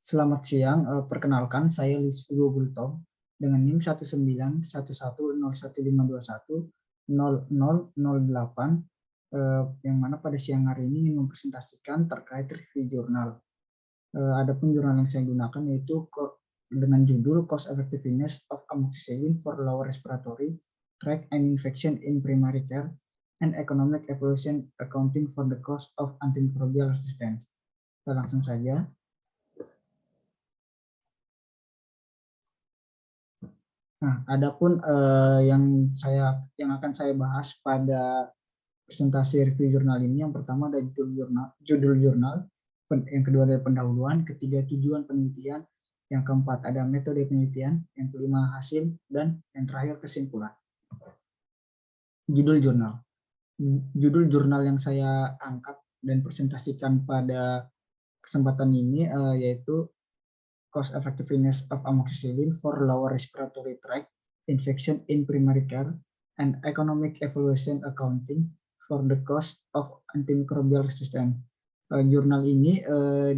Selamat siang, perkenalkan saya Lisvigo Gultom dengan NIM 1911015210008, yang mana pada siang hari ini ingin mempresentasikan terkait review jurnal. Adapun jurnal yang saya gunakan yaitu dengan judul Cost Effectiveness of Amoxicillin for Lower Respiratory Tract and Infection in Primary Care and Economic Evaluation Accounting for the Cost of Antimicrobial Resistance. Langsung saja. Nah, adapun yang akan saya bahas pada presentasi review jurnal ini, yang pertama ada judul jurnal, yang kedua ada pendahuluan, ketiga tujuan penelitian, yang keempat ada metode penelitian, yang kelima hasil, dan yang terakhir kesimpulan. Judul jurnal. Judul jurnal yang saya angkat dan presentasikan pada kesempatan ini yaitu Cost Effectiveness of Amoxicillin for Lower Respiratory Tract Infection in Primary Care and Economic Evaluation Accounting for the Cost of Antimicrobial Resistance. Jurnal ini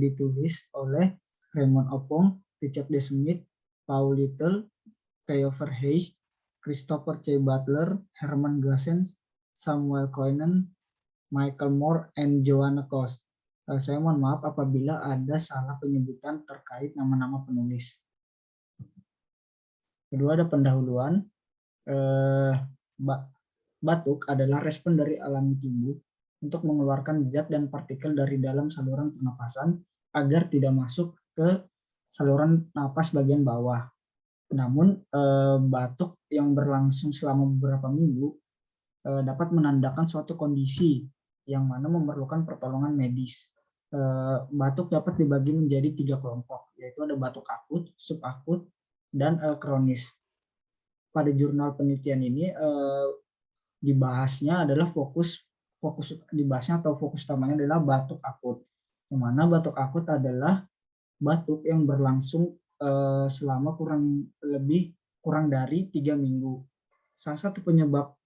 ditulis oleh Raymond Oppong, Richard D. Smith, Paul Little, Theo Verhees, Christopher C. Butler, Herman Gassens, Samuel Koenen, Michael Moore, and Joanna Cost. Saya mohon maaf apabila ada salah penyebutan terkait nama-nama penulis. Kedua ada pendahuluan. Batuk adalah respon dari alami tubuh untuk mengeluarkan zat dan partikel dari dalam saluran pernapasan agar tidak masuk ke saluran napas bagian bawah. Namun batuk yang berlangsung selama beberapa minggu dapat menandakan suatu kondisi yang mana memerlukan pertolongan medis. Batuk dapat dibagi menjadi 3 kelompok, yaitu ada batuk akut, subakut, dan kronis. Pada jurnal penelitian ini dibahasnya adalah fokus utamanya adalah batuk akut. Yang mana batuk akut adalah batuk yang berlangsung selama kurang dari 3 minggu. Salah satu penyebab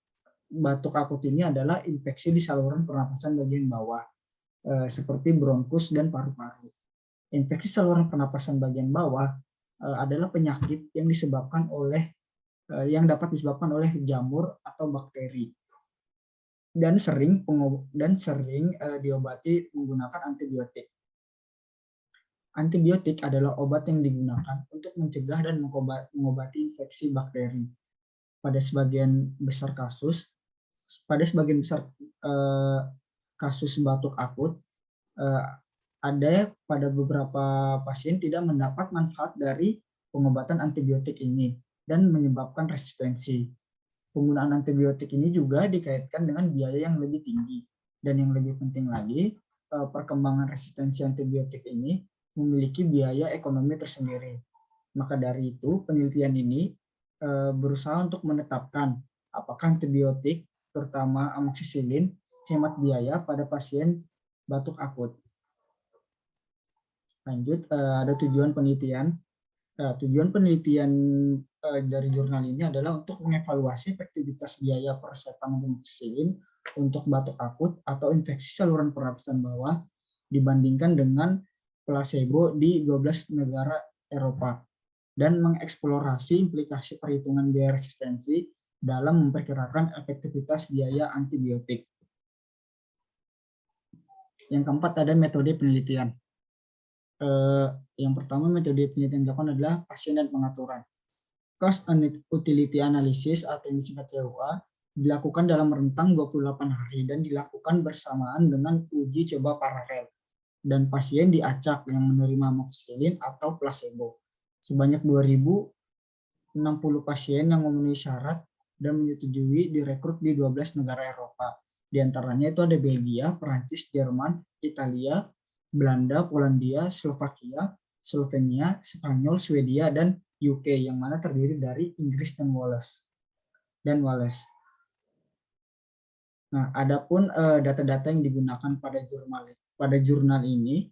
batuk akut ini adalah infeksi di saluran pernapasan bagian bawah, seperti bronkus dan paru-paru. Infeksi saluran pernapasan bagian bawah adalah penyakit yang dapat disebabkan oleh jamur atau bakteri dan sering diobati menggunakan antibiotik. Antibiotik adalah obat yang digunakan untuk mencegah dan mengobati infeksi bakteri. Pada sebagian besar kasus kasus batuk akut, ada pada beberapa pasien tidak mendapat manfaat dari pengobatan antibiotik ini dan menyebabkan resistensi. Penggunaan antibiotik ini juga dikaitkan dengan biaya yang lebih tinggi. Dan yang lebih penting lagi, perkembangan resistensi antibiotik ini memiliki biaya ekonomi tersendiri. Maka dari itu, penelitian ini berusaha untuk menetapkan apakah antibiotik, terutama amoxicillin, hemat biaya pada pasien batuk akut. Lanjut, ada tujuan penelitian. Tujuan penelitian dari jurnal ini adalah untuk mengevaluasi efektivitas biaya persepan amoxicillin untuk batuk akut atau infeksi saluran pernapasan bawah dibandingkan dengan placebo di 12 negara Eropa dan mengeksplorasi implikasi perhitungan biaya resistensi dalam memperkirakan efektivitas biaya antibiotik. Yang keempat ada metode penelitian. Yang pertama metode penelitian dilakukan adalah pasien dan pengaturan. Cost and Utility Analysis atau yang disingkat CUA dilakukan dalam rentang 28 hari dan dilakukan bersamaan dengan uji coba paralel. Dan pasien diacak yang menerima amoxicillin atau placebo. Sebanyak 2.060 pasien yang memenuhi syarat dan menyetujui direkrut di 12 negara Eropa. Di antaranya itu ada Belgia, Perancis, Jerman, Italia, Belanda, Polandia, Slovakia, Slovenia, Spanyol, Swedia, dan UK yang mana terdiri dari Inggris dan Wales. Nah, adapun data-data yang digunakan pada jurnal ini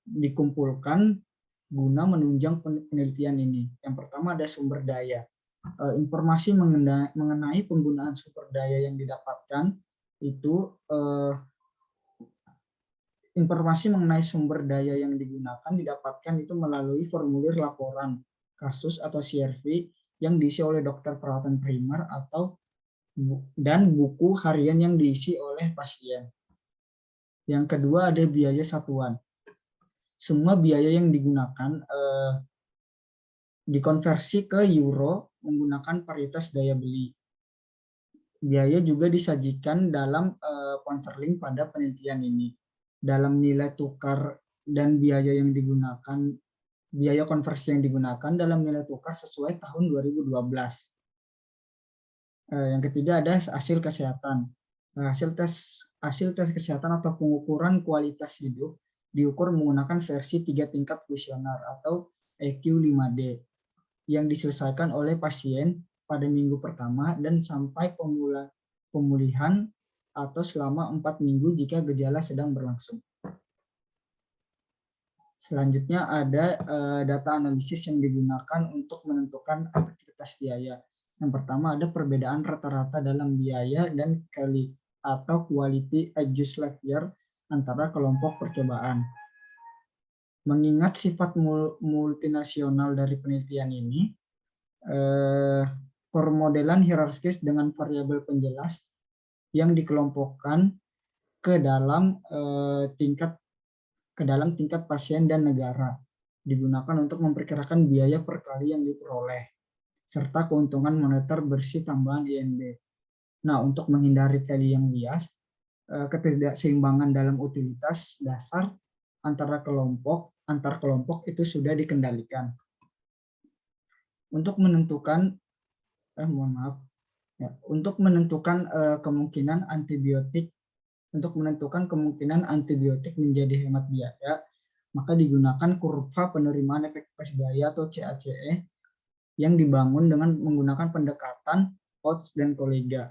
dikumpulkan guna menunjang penelitian ini. Yang pertama ada sumber daya. Informasi mengenai penggunaan sumber daya yang didapatkan itu Informasi mengenai sumber daya yang digunakan didapatkan itu melalui formulir laporan kasus atau CRV yang diisi oleh dokter perawatan primer dan buku harian yang diisi oleh pasien. Yang kedua ada biaya satuan. Semua biaya yang digunakan dikonversi ke euro menggunakan paritas daya beli. Biaya juga disajikan dalam pound sterling pada penelitian ini. Dalam nilai tukar dan biaya yang digunakan, biaya konversi yang digunakan dalam nilai tukar sesuai tahun 2012. Yang ketiga ada hasil kesehatan. Hasil tes kesehatan atau pengukuran kualitas hidup diukur menggunakan versi 3 tingkat kuesioner atau EQ5D yang diselesaikan oleh pasien pada minggu pertama dan sampai pemulihan atau selama 4 minggu jika gejala sedang berlangsung. Selanjutnya ada data analisis yang digunakan untuk menentukan efektivitas biaya. Yang pertama ada perbedaan rata-rata dalam biaya dan quality adjusted life year antara kelompok percobaan. Mengingat sifat multinasional dari penelitian ini, permodelan hierarkis dengan variabel penjelas yang dikelompokkan ke dalam tingkat pasien dan negara digunakan untuk memperkirakan biaya per kali yang diperoleh serta keuntungan moneter bersih tambahan INB. Nah, untuk menghindari tali yang bias, ketidakseimbangan dalam utilitas dasar antar kelompok itu sudah dikendalikan. Untuk menentukan kemungkinan antibiotik menjadi hemat biaya, maka digunakan kurva penerimaan efektivitas biaya atau CACE yang dibangun dengan menggunakan pendekatan Oates dan kolega.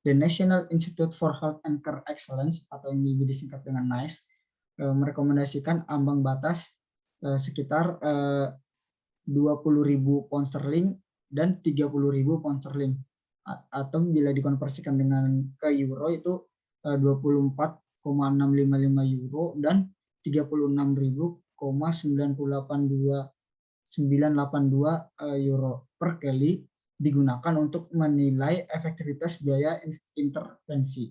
The National Institute for Health and Care Excellence atau yang lebih disingkat dengan NICE merekomendasikan ambang batas sekitar 20.000 pound sterling dan 30.000 pound sterling, atau bila dikonversikan dengan ke euro itu 24,655 euro dan 36.982 euro per kali digunakan untuk menilai efektivitas biaya intervensi.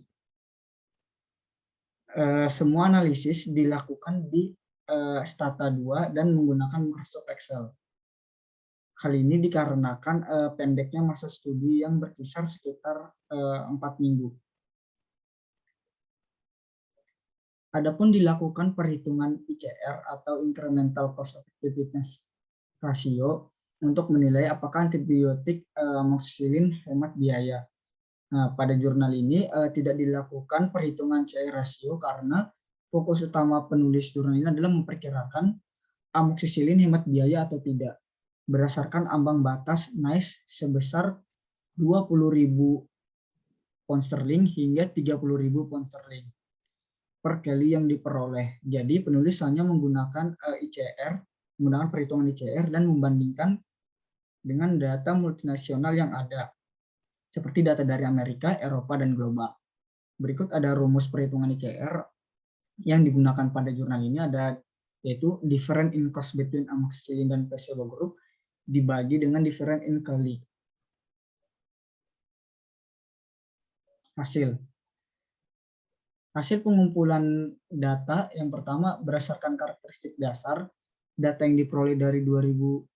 Semua analisis dilakukan di Stata 2 dan menggunakan Microsoft Excel. Hal ini dikarenakan pendeknya masa studi yang berkisar sekitar 4 minggu. Adapun dilakukan perhitungan ICR atau Incremental Cost Effectiveness Ratio untuk menilai apakah antibiotik amoxicillin hemat biaya. Nah, pada jurnal ini tidak dilakukan perhitungan CR ratio karena fokus utama penulis jurnal ini adalah memperkirakan amoxicillin hemat biaya atau tidak berdasarkan ambang batas NICE sebesar 20.000 pound sterling hingga 30.000 pound sterling per kali yang diperoleh. Jadi penulis hanya menggunakan menggunakan perhitungan ICR dan membandingkan dengan data multinasional yang ada, seperti data dari Amerika, Eropa, dan global. Berikut ada rumus perhitungan ICR yang digunakan pada jurnal ini, yaitu difference in cost between amoxicillin dan placebo group dibagi dengan difference in kali. Hasil pengumpulan data yang pertama berdasarkan karakteristik dasar, data yang diperoleh dari 2060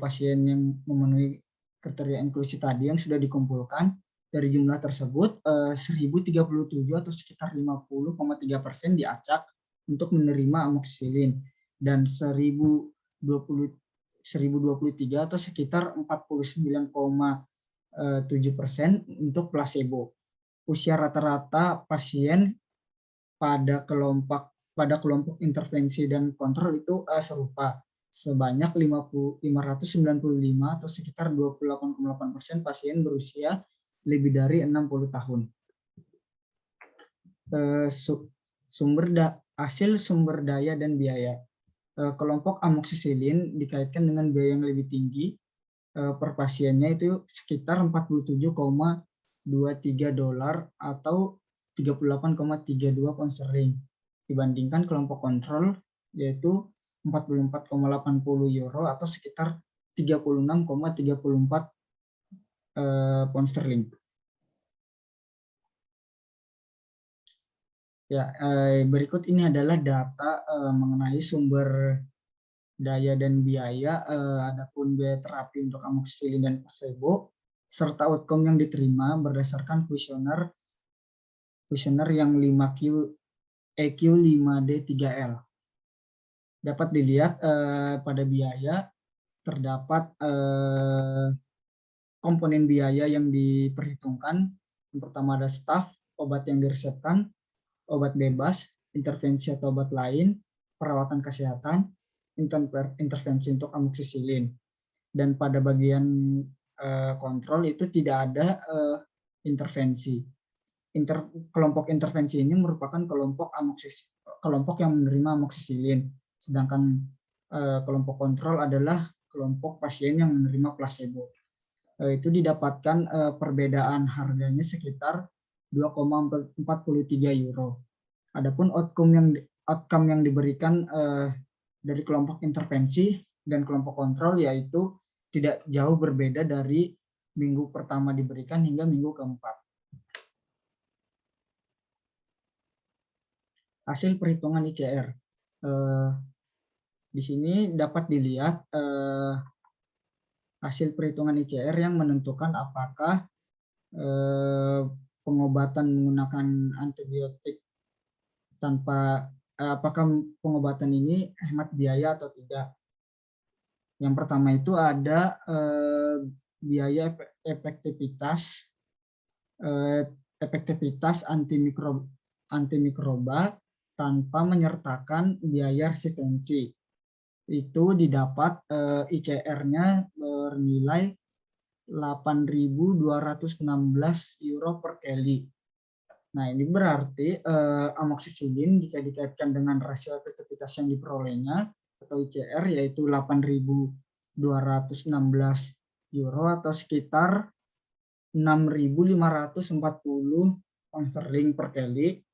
pasien yang memenuhi kriteria inklusi tadi yang sudah dikumpulkan. Dari jumlah tersebut, 1037 atau sekitar 50,3% diacak untuk menerima amoxicillin dan 1023 atau sekitar 49,7% untuk placebo. Usia rata-rata pasien pada kelompok intervensi dan kontrol itu serupa, sebanyak 595 atau sekitar 28,8% pasien berusia lebih dari 60 tahun. Hasil sumber daya dan biaya. Kelompok amoxicillin dikaitkan dengan biaya yang lebih tinggi per pasiennya itu sekitar 47,23 dolar atau 38,32 pound sterling. dibandingkan kelompok kontrol yaitu 44,80 euro atau sekitar 36,34 pound sterling. Ya, berikut ini adalah data mengenai sumber daya dan biaya, adapun biaya terapi untuk amoxicillin dan placebo, serta outcome yang diterima berdasarkan kuesioner yang 5Q EQ 5D3L. Dapat dilihat pada biaya terdapat komponen biaya yang diperhitungkan. Yang pertama ada staf, obat yang diresepkan, obat bebas, intervensi atau obat lain, perawatan kesehatan, intervensi untuk amoxicillin. Dan pada bagian kontrol itu tidak ada intervensi. Kelompok intervensi ini merupakan kelompok yang menerima amoxicillin, sedangkan kelompok kontrol adalah kelompok pasien yang menerima placebo. Itu didapatkan perbedaan harganya sekitar 2,43 euro. Adapun outcome yang diberikan dari kelompok intervensi dan kelompok kontrol yaitu tidak jauh berbeda dari minggu pertama diberikan hingga minggu keempat. Hasil perhitungan ICR. Di sini dapat dilihat hasil perhitungan ICR yang menentukan apakah pengobatan menggunakan antibiotik apakah pengobatan ini hemat biaya atau tidak. Yang pertama itu ada biaya efektivitas antimikroba tanpa menyertakan biaya resistensi. Itu didapat ICR-nya bernilai 8.216 euro per kali. Nah, ini berarti amoxicillin jika dikaitkan dengan rasio efektivitas yang diperolehnya atau ICR yaitu 8.216 euro atau sekitar 6.540 pound sterling per kali,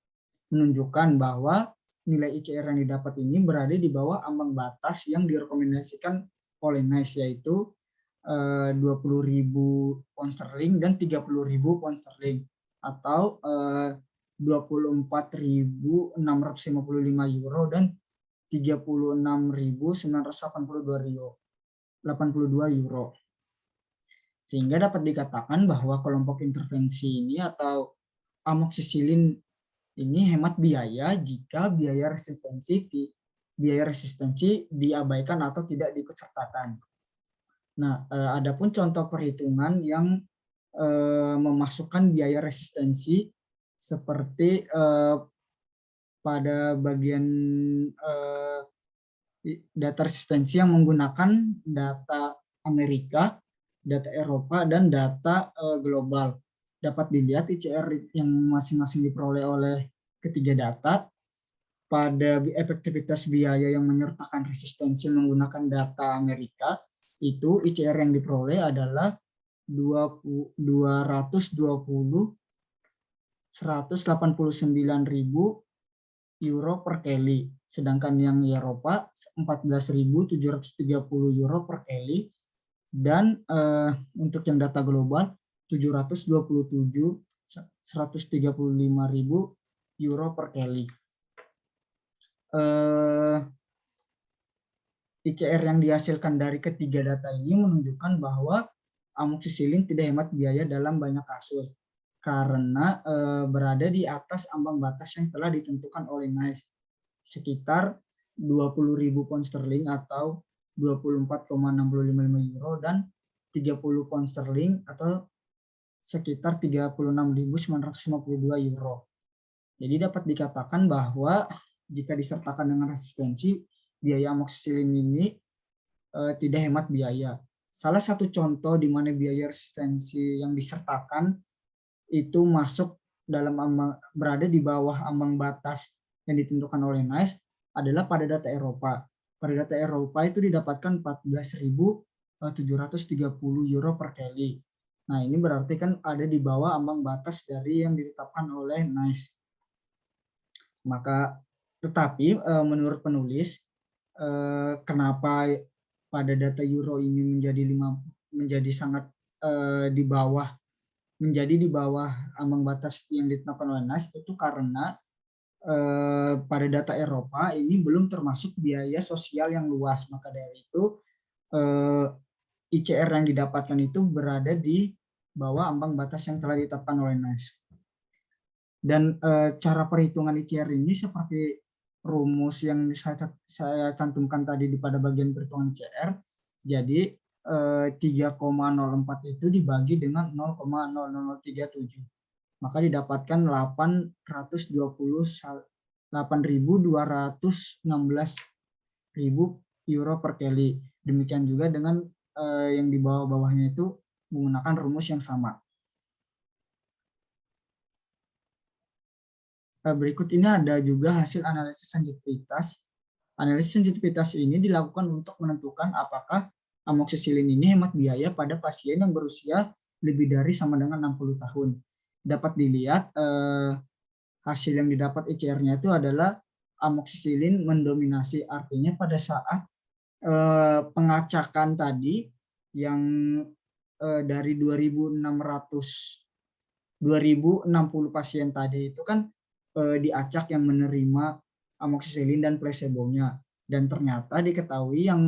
menunjukkan bahwa nilai ICR yang didapat ini berada di bawah ambang batas yang direkomendasikan oleh NICE, yaitu 20.000 pound sterling dan 30.000 pound sterling atau 24.655 euro dan 36.982 euro. Sehingga dapat dikatakan bahwa kelompok intervensi ini atau amoxicillin ini hemat biaya jika biaya resistensi diabaikan atau tidak diikutsertakan. Nah, adapun contoh perhitungan yang memasukkan biaya resistensi seperti pada bagian data resistensi yang menggunakan data Amerika, data Eropa, dan data global. Dapat dilihat ICR yang masing-masing diperoleh oleh ketiga data. Pada efektivitas biaya yang menyertakan resistensi menggunakan data Amerika, itu ICR yang diperoleh adalah 189.000 euro per kali. Sedangkan yang Eropa 14.730 euro per kali. Dan untuk yang data global 135.000 euro per kali. ICR yang dihasilkan dari ketiga data ini menunjukkan bahwa amoxicillin tidak hemat biaya dalam banyak kasus karena berada di atas ambang batas yang telah ditentukan oleh NICE, sekitar 20.000 pound sterling atau 24,655 euro dan 30 pound sterling atau sekitar 36.952 euro. Jadi dapat dikatakan bahwa jika disertakan dengan resistensi, biaya amoxicillin ini tidak hemat biaya. Salah satu contoh di mana biaya resistensi yang disertakan itu masuk dalam berada di bawah ambang batas yang ditentukan oleh NICE adalah pada data Eropa. Pada data Eropa itu didapatkan 14.730 euro per kali. Nah, ini berarti kan ada di bawah ambang batas dari yang ditetapkan oleh NICE. Maka Tetapi menurut penulis, kenapa pada data euro ini menjadi sangat di bawah ambang batas yang ditetapkan oleh NICE itu karena pada data Eropa ini belum termasuk biaya sosial yang luas. Maka dari itu ICR yang didapatkan itu berada di bawah ambang batas yang telah ditetapkan oleh NICE. Dan cara perhitungan ICR ini seperti rumus yang saya cantumkan tadi pada bagian perhitungan ICR. Jadi 3,04 itu dibagi dengan 0,0037. Maka didapatkan 8.216.000 euro per kali. Demikian juga dengan yang di bawah-bawahnya itu menggunakan rumus yang sama. Berikut ini ada juga hasil analisis sensitivitas. Analisis sensitivitas ini dilakukan untuk menentukan apakah amoksisilin ini hemat biaya pada pasien yang berusia lebih dari sama dengan 60 tahun. Dapat dilihat hasil yang didapat ICR-nya itu adalah amoksisilin mendominasi. Artinya pada saat pengacakan tadi yang dari 2.060 pasien tadi itu kan diacak yang menerima amoksisilin dan placebo-nya, dan ternyata diketahui yang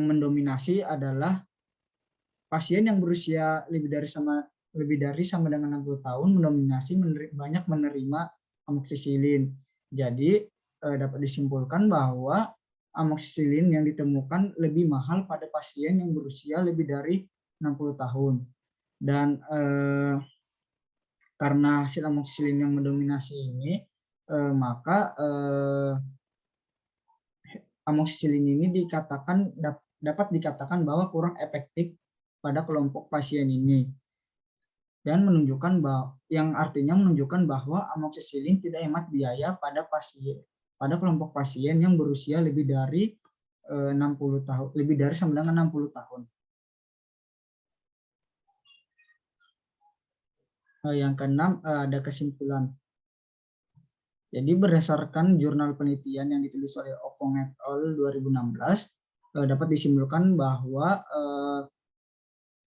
mendominasi adalah pasien yang berusia lebih dari sama dengan 60 tahun mendominasi banyak menerima amoksisilin. Jadi dapat disimpulkan bahwa amoksisilin yang ditemukan lebih mahal pada pasien yang berusia lebih dari 60 tahun. Dan karena hasil amoksisilin yang mendominasi ini, maka amoksisilin ini dapat dikatakan bahwa kurang efektif pada kelompok pasien ini, dan yang artinya menunjukkan bahwa amoksisilin tidak hemat biaya pada kelompok pasien yang berusia lebih dari 60 tahun, lebih dari sama dengan 60 tahun. Yang keenam, ada kesimpulan. Jadi berdasarkan jurnal penelitian yang ditulis oleh Opong et al. 2016, dapat disimpulkan bahwa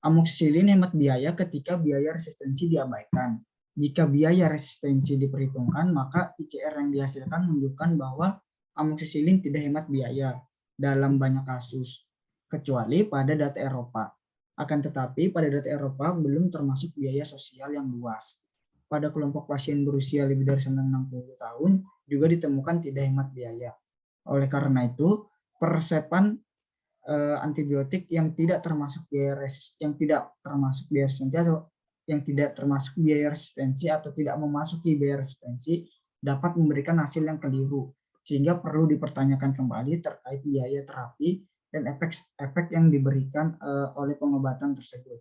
amoksisilin hemat biaya ketika biaya resistensi diabaikan. Jika biaya resistensi diperhitungkan, maka ICR yang dihasilkan menunjukkan bahwa amoksisilin tidak hemat biaya dalam banyak kasus, kecuali pada data Eropa. Akan tetapi pada data Eropa belum termasuk biaya sosial yang luas. Pada kelompok pasien berusia lebih dari 60 tahun juga ditemukan tidak hemat biaya. Oleh karena itu, peresepan antibiotik yang tidak termasuk biaya resistensi atau tidak memasuki biaya resistensi dapat memberikan hasil yang keliru, sehingga perlu dipertanyakan kembali terkait biaya terapi dan efek yang diberikan oleh pengobatan tersebut.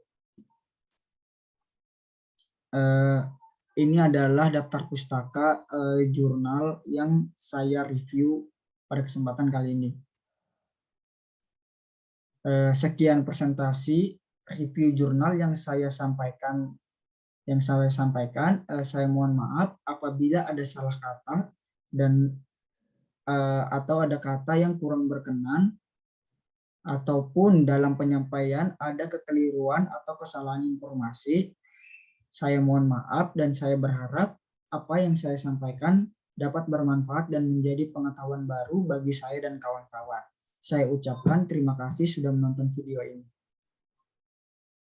Ini adalah daftar pustaka jurnal yang saya review pada kesempatan kali ini. Sekian presentasi review jurnal yang saya sampaikan. Saya mohon maaf apabila ada salah kata dan atau ada kata yang kurang berkenan, ataupun dalam penyampaian ada kekeliruan atau kesalahan informasi. Saya mohon maaf dan saya berharap apa yang saya sampaikan dapat bermanfaat dan menjadi pengetahuan baru bagi saya dan kawan-kawan. Saya ucapkan terima kasih sudah menonton video ini.